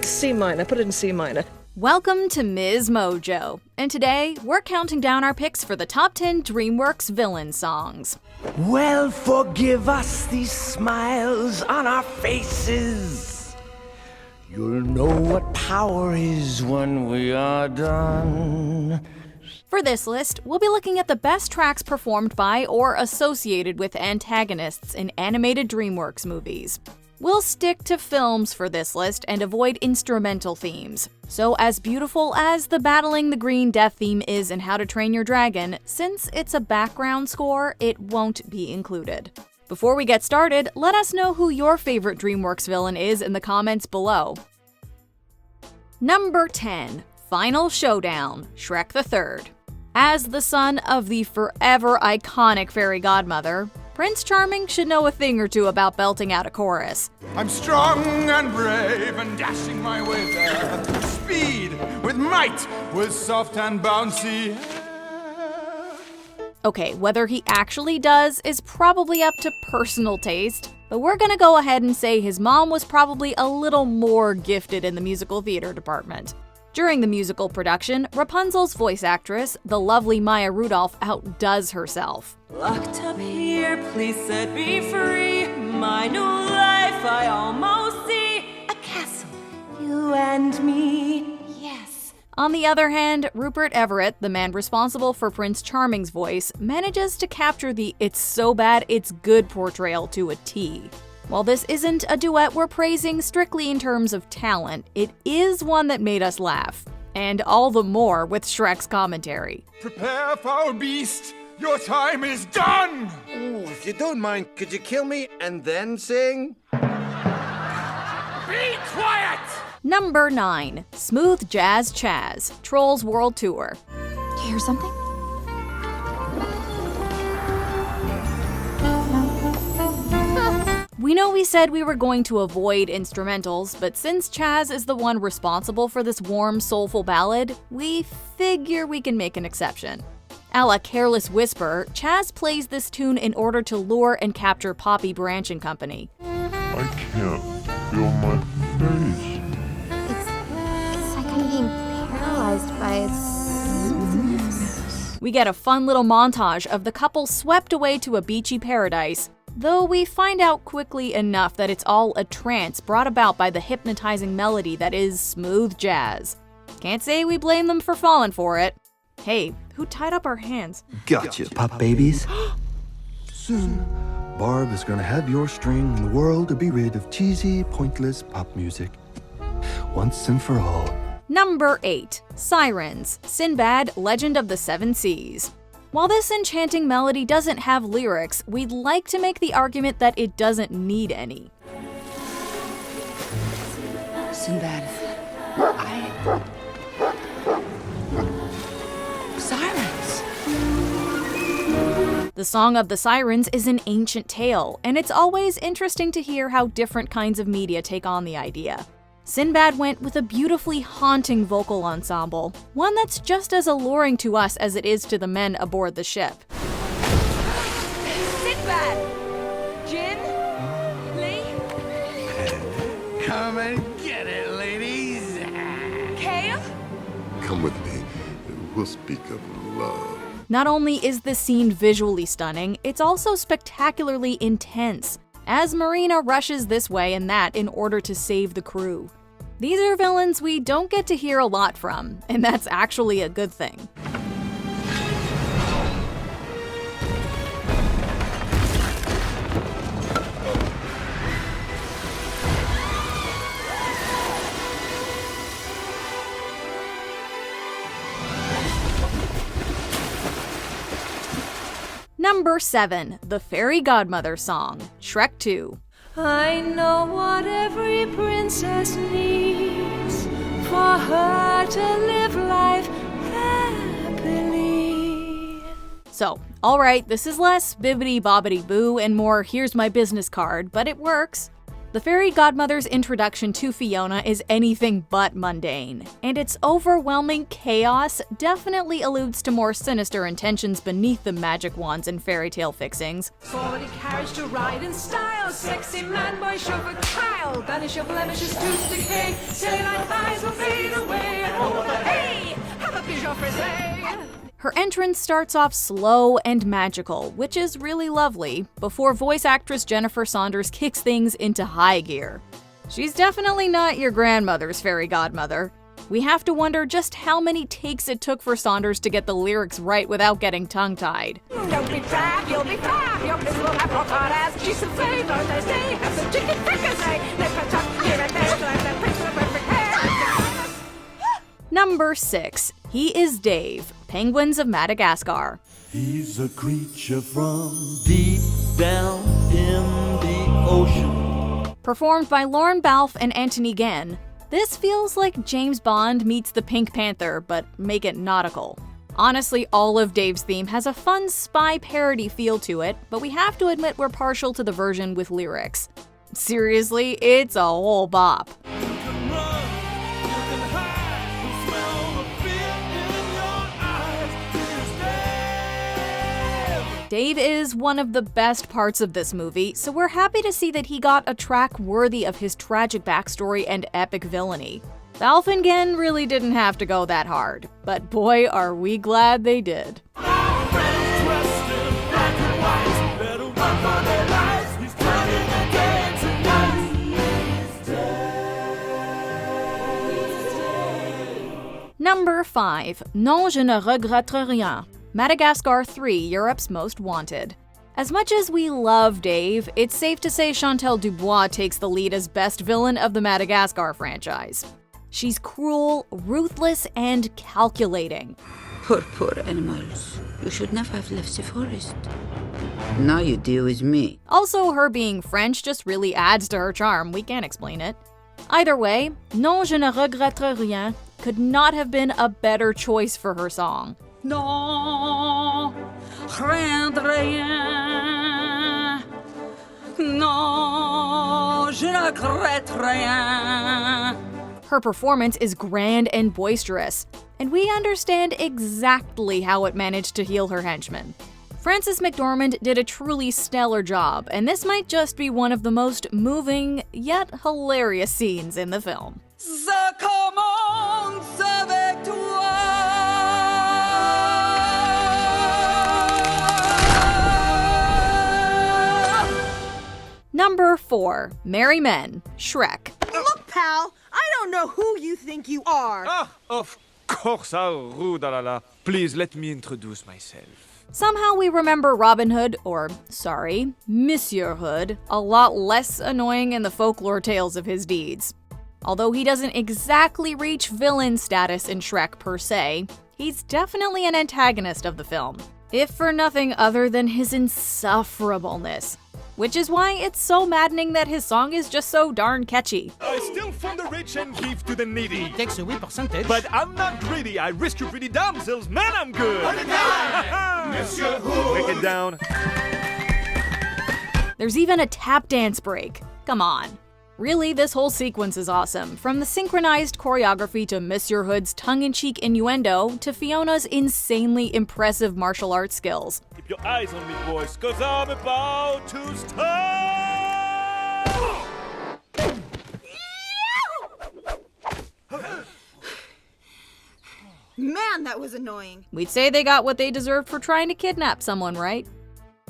C minor. Put it in C minor. Welcome to MsMojo, and today we're counting down our picks for the top 10 DreamWorks villain songs. Well, forgive us these smiles on our faces. You'll know what power is when we are done. For this list, we'll be looking at the best tracks performed by or associated with antagonists in animated DreamWorks movies. We'll stick to films for this list and avoid instrumental themes. So as beautiful as the Battling the Green Death theme is in How to Train Your Dragon, since it's a background score, it won't be included. Before we get started, let us know who your favorite DreamWorks villain is in the comments below. Number 10. Final Showdown, Shrek the Third. As the son of the forever iconic fairy godmother, Prince Charming should know a thing or two about belting out a chorus. I'm strong and brave and dashing my way there. Speed with might, with soft and bouncy hair. Okay, whether he actually does is probably up to personal taste, but we're gonna go ahead and say his mom was probably a little more gifted in the musical theater department. During the musical production, Rapunzel's voice actress, the lovely Maya Rudolph, outdoes herself. Locked up here, please set me free. My new life I almost see. A castle, you and me, yes. On the other hand, Rupert Everett, the man responsible for Prince Charming's voice, manages to capture the "it's so bad, it's good" portrayal to a T. While this isn't a duet we're praising strictly in terms of talent, it is one that made us laugh. And all the more with Shrek's commentary. Prepare, foul beast, your time is done! Ooh, if you don't mind, could you kill me and then sing? Be quiet! Number 9. Smooth Jazz Chaz, Trolls World Tour. You hear something? We know we said we were going to avoid instrumentals, but since Chaz is the one responsible for this warm, soulful ballad, we figure we can make an exception. A la Careless Whisper, Chaz plays this tune in order to lure and capture Poppy Branch and Company. I can't feel my face. It's like I'm being paralyzed by its... We get a fun little montage of the couple swept away to a beachy paradise, though we find out quickly enough that it's all a trance brought about by the hypnotizing melody that is smooth jazz. Can't say we blame them for falling for it. Hey, who tied up our hands? Gotcha, pop babies. Soon, Barb is gonna have your string and the world to be rid of cheesy, pointless pop music. Once and for all. Number 8. Sirens, Sinbad, Legend of the Seven Seas. While this enchanting melody doesn't have lyrics, we'd like to make the argument that it doesn't need any. Sinbad, Sirens! The Song of the Sirens is an ancient tale, and it's always interesting to hear how different kinds of media take on the idea. Sinbad went with a beautifully haunting vocal ensemble, one that's just as alluring to us as it is to the men aboard the ship. Sinbad! Jin? Lee? Come and get it, ladies. Kale? Come with me. We'll speak of love. Not only is this scene visually stunning, it's also spectacularly intense, as Marina rushes this way and that in order to save the crew. These are villains we don't get to hear a lot from, and that's actually a good thing. Number 7. The Fairy Godmother Song, Shrek 2. I know what every princess needs for her to live life happily. So, alright, this is less bibbidi bobbidi boo and more here's my business card, but it works. The fairy godmother's introduction to Fiona is anything but mundane, and its overwhelming chaos definitely alludes to more sinister intentions beneath the magic wands and fairy tale fixings. Forward carriage to ride in style, sexy man boy chauffeur trial, banish your blemishes to decay, silly light eyes will fade away, and oh, hey, have a Peugeot frisee. Her entrance starts off slow and magical, which is really lovely, before voice actress Jennifer Saunders kicks things into high gear. She's definitely not your grandmother's fairy godmother. We have to wonder just how many takes it took for Saunders to get the lyrics right without getting tongue-tied. Don't be trapped, you'll be fab, your prince will have hot ass, cheese and flavor, Thursday, have some chicken fricassee, let her tuck here and there, like the prince of perfect hair. Number 6. He is Dave, Penguins of Madagascar. He's a creature from deep down in the ocean. Performed by Lorne Balfe and Anthony Gann, this feels like James Bond meets the Pink Panther, but make it nautical. Honestly, all of Dave's theme has a fun spy parody feel to it, but we have to admit we're partial to the version with lyrics. Seriously, it's a whole bop. Dave is one of the best parts of this movie, so we're happy to see that he got a track worthy of his tragic backstory and epic villainy. Balfe and Gann really didn't have to go that hard, but boy are we glad they did. Number 5. Non, je ne regrette rien. Madagascar 3, Europe's Most Wanted. As much as we love Dave, it's safe to say Chantal Dubois takes the lead as best villain of the Madagascar franchise. She's cruel, ruthless, and calculating. Poor animals. You should never have left the forest. Now you deal with me. Also, her being French just really adds to her charm, we can't explain it. Either way, Non, je ne regrette rien could not have been a better choice for her song. Non, rien de rien. Non, je ne regrette rien. Her performance is grand and boisterous, and we understand exactly how it managed to heal her henchmen. Frances McDormand did a truly stellar job, and this might just be one of the most moving, yet hilarious scenes in the film. Ça commence avec toi. Number 4. Merry Men, Shrek. Look, pal, I don't know who you think you are. Ah, of course, how rude, la. Please let me introduce myself. Somehow we remember Robin Hood, or sorry, Monsieur Hood, a lot less annoying in the folklore tales of his deeds. Although he doesn't exactly reach villain status in Shrek per se, he's definitely an antagonist of the film, if for nothing other than his insufferableness. Which is why it's so maddening that his song is just so darn catchy. I steal from the rich and give to the needy. Takes a wee percentage. But I'm not greedy. I rescue pretty damsels. Man, I'm good. Monsieur Who? Break it down. There's even a tap dance break. Come on. Really, this whole sequence is awesome, from the synchronized choreography to Monsieur Hood's tongue-in-cheek innuendo to Fiona's insanely impressive martial arts skills. Keep your eyes on me, boys, cause I'm about to start! Man, that was annoying. We'd say they got what they deserved for trying to kidnap someone, right?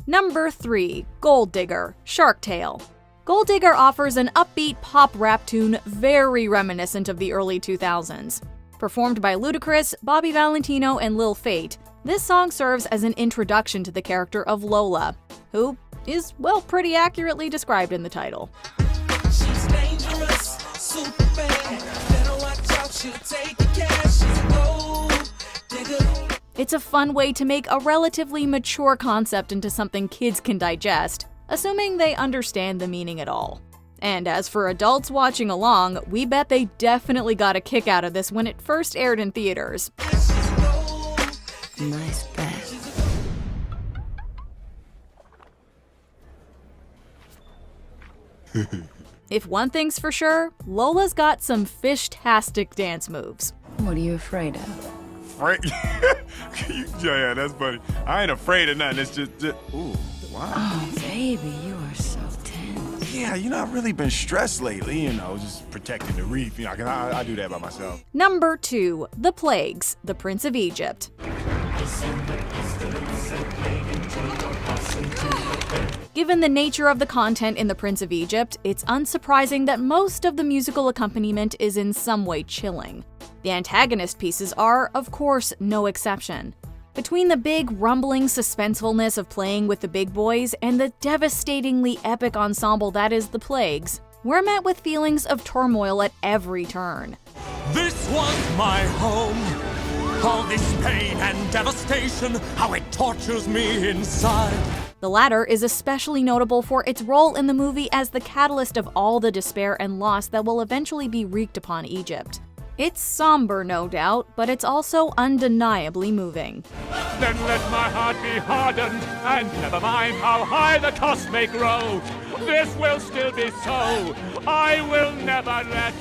Number 3. Gold Digger, Shark Tale. Gold Digger offers an upbeat pop rap tune very reminiscent of the early 2000s. Performed by Ludacris, Bobby Valentino, and Lil Fate, this song serves as an introduction to the character of Lola, who is, well, pretty accurately described in the title. She's dangerous, super bad. Better watch out, she'll take the cash. She's a gold digger. It's a fun way to make a relatively mature concept into something kids can digest, assuming they understand the meaning at all. And as for adults watching along, we bet they definitely got a kick out of this when it first aired in theaters. Nice bag. If one thing's for sure, Lola's got some fish-tastic dance moves. What are you afraid of? Right? Yeah, that's funny. I ain't afraid of nothing. It's just ooh, wow. Oh, baby, you are so tense. Yeah, I've really been stressed lately, just protecting the reef, 'cause I do that by myself. Number 2. The Plagues, The Prince of Egypt. Given the nature of the content in The Prince of Egypt, it's unsurprising that most of the musical accompaniment is in some way chilling. The antagonist pieces are, of course, no exception. Between the big, rumbling suspensefulness of playing with the big boys and the devastatingly epic ensemble that is the Plagues, we're met with feelings of turmoil at every turn. This was my home. All this pain and devastation, how it tortures me inside. The latter is especially notable for its role in the movie as the catalyst of all the despair and loss that will eventually be wreaked upon Egypt. It's somber, no doubt, but it's also undeniably moving. Then let my heart be hardened, and never mind how high the cost may grow. This will still be so. I will never let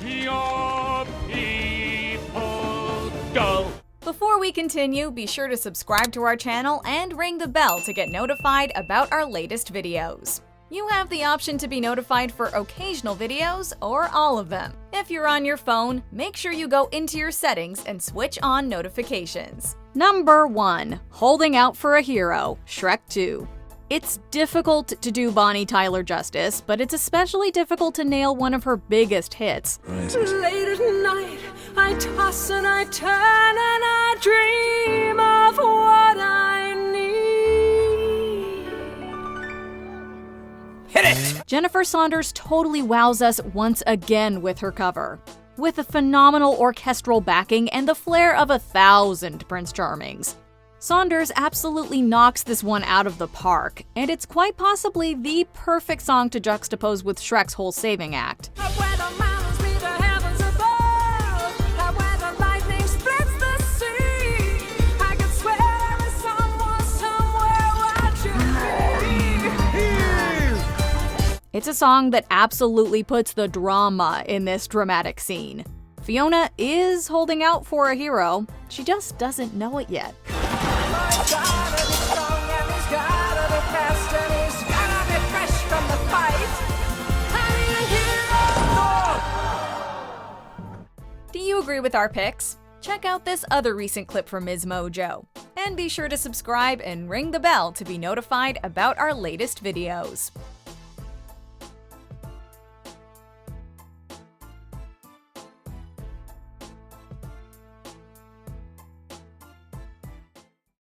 your people go. Before we continue, be sure to subscribe to our channel and ring the bell to get notified about our latest videos. You have the option to be notified for occasional videos or all of them. If you're on your phone, make sure you go into your settings and switch on notifications. Number 1. Holding Out for a Hero, Shrek 2. It's difficult to do Bonnie Tyler justice, but it's especially difficult to nail one of her biggest hits. Late at night, I toss and I turn and I dream of what I need. Hit it! Jennifer Saunders totally wows us once again with her cover. With a phenomenal orchestral backing and the flair of 1,000 Prince Charmings. Saunders absolutely knocks this one out of the park, and it's quite possibly the perfect song to juxtapose with Shrek's whole saving act. It's a song that absolutely puts the drama in this dramatic scene. Fiona is holding out for a hero, she just doesn't know it yet. Do you agree with our picks? Check out this other recent clip from MsMojo. And be sure to subscribe and ring the bell to be notified about our latest videos.